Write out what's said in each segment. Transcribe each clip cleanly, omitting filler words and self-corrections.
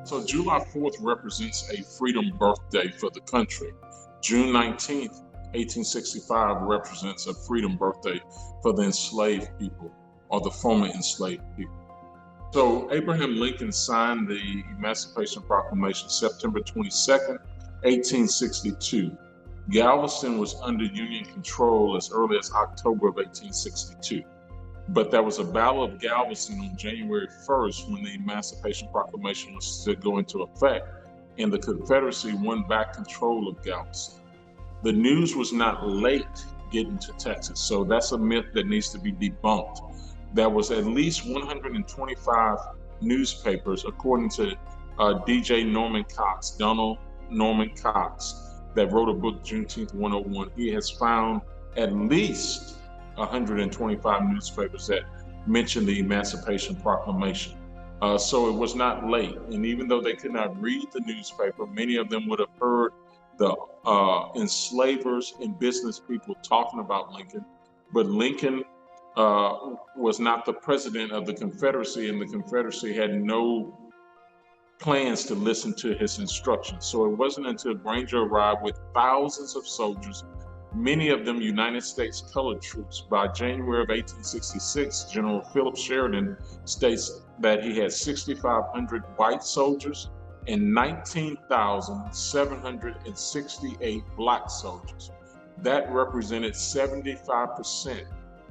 So July 4th represents a freedom birthday for the country. June 19th, 1865 represents a freedom birthday for the enslaved people or the former enslaved people. So Abraham Lincoln signed the Emancipation Proclamation September 22nd, 1862. Galveston was under Union control as early as October of 1862. But there was a Battle of Galveston on January 1st when the Emancipation Proclamation was to go into effect, and the Confederacy won back control of Galveston. The news was not late getting to Texas, so that's a myth that needs to be debunked. There was at least 125 newspapers, according to Donald Norman Cox, that wrote a book, Juneteenth 101. He has found at least 125 newspapers that mention the Emancipation Proclamation. So it was not late. And even though they could not read the newspaper, many of them would have heard the enslavers and business people talking about Lincoln. But Lincoln was not the president of the Confederacy, and the Confederacy had no plans to listen to his instructions. So it wasn't until Granger arrived with thousands of soldiers, many of them United States colored troops. By January of 1866, General Philip Sheridan states that he had 6,500 white soldiers and 19,768 black soldiers. That represented 75%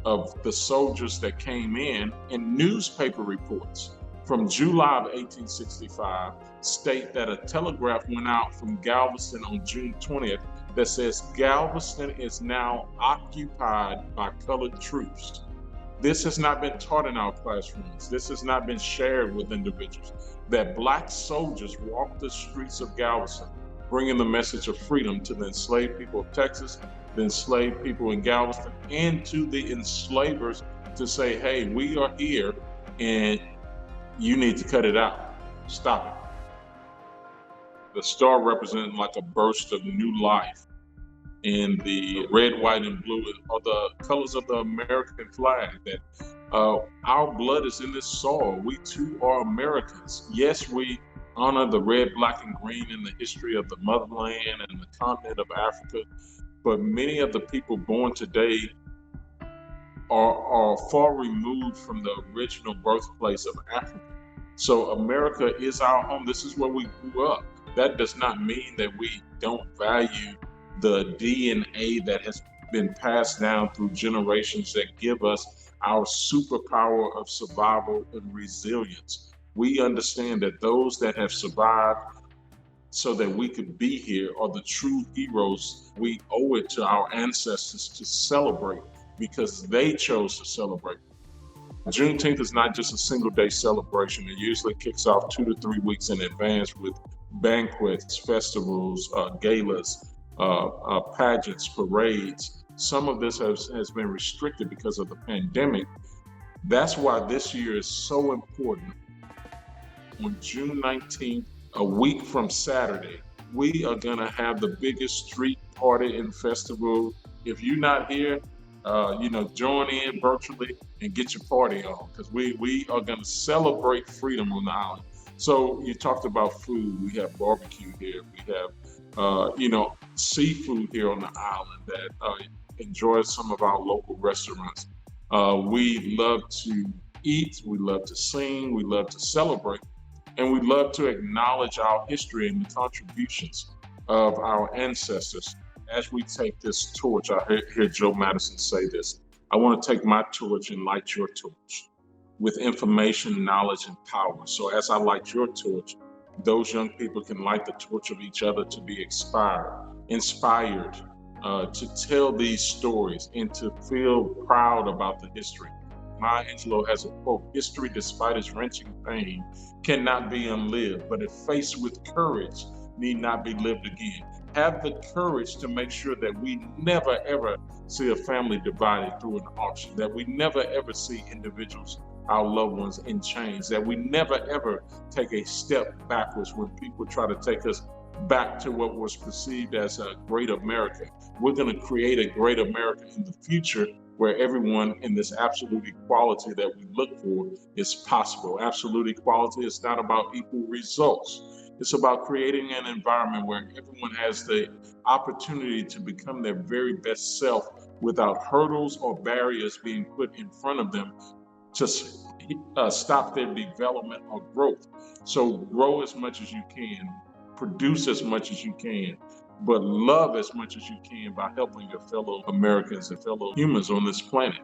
of the soldiers that came in, and newspaper reports from July of 1865 state that a telegraph went out from Galveston on June 20th that says Galveston is now occupied by colored troops. This has not been taught in our classrooms. This has not been shared with individuals, that black soldiers walked the streets of Galveston, bringing the message of freedom to the enslaved people of Texas, the enslaved people in Galveston, and to the enslavers to say, hey, we are here and you need to cut it out. Stop it. The star represented like a burst of new life, and the red, white, and blue are the colors of the American flag, that our blood is in this soil. We too are Americans. Yes, we honor the red, black, and green in the history of the motherland and the continent of Africa, but many of the people born today are far removed from the original birthplace of Africa. So America is our home. This is where we grew up. That does not mean that we don't value the DNA that has been passed down through generations that give us our superpower of survival and resilience. We understand that those that have survived so that we could be here are the true heroes. We owe it to our ancestors to celebrate because they chose to celebrate. Juneteenth is not just a single day celebration. It usually kicks off 2 to 3 weeks in advance with banquets, festivals, galas, pageants, parades. Some of this has been restricted because of the pandemic. That's why this year is so important. On June 19th, a week from Saturday, we are gonna have the biggest street party and festival. If you're not here, join in virtually and get your party on, because we are gonna celebrate freedom on the island. So you talked about food. We have barbecue here. We have, seafood here on the island that enjoys some of our local restaurants. We love to eat. We love to sing. We love to celebrate. And we love to acknowledge our history and the contributions of our ancestors. As we take this torch, I hear Joe Madison say this: I want to take my torch and light your torch with information, knowledge, and power. So as I light your torch, those young people can light the torch of each other to be inspired to tell these stories and to feel proud about the history. Maya Angelou has a quote: history, despite its wrenching pain, cannot be unlived, but if faced with courage, need not be lived again. Have the courage to make sure that we never ever see a family divided through an auction, that we never ever see individuals, our loved ones, in chains, that we never ever take a step backwards when people try to take us back to what was perceived as a great America. We're going to create a great America in the future where everyone in this absolute equality that we look for is possible. Absolute equality is not about equal results. It's about creating an environment where everyone has the opportunity to become their very best self without hurdles or barriers being put in front of them to stop their development or growth. So grow as much as you can, produce as much as you can, but love as much as you can by helping your fellow Americans and fellow humans on this planet.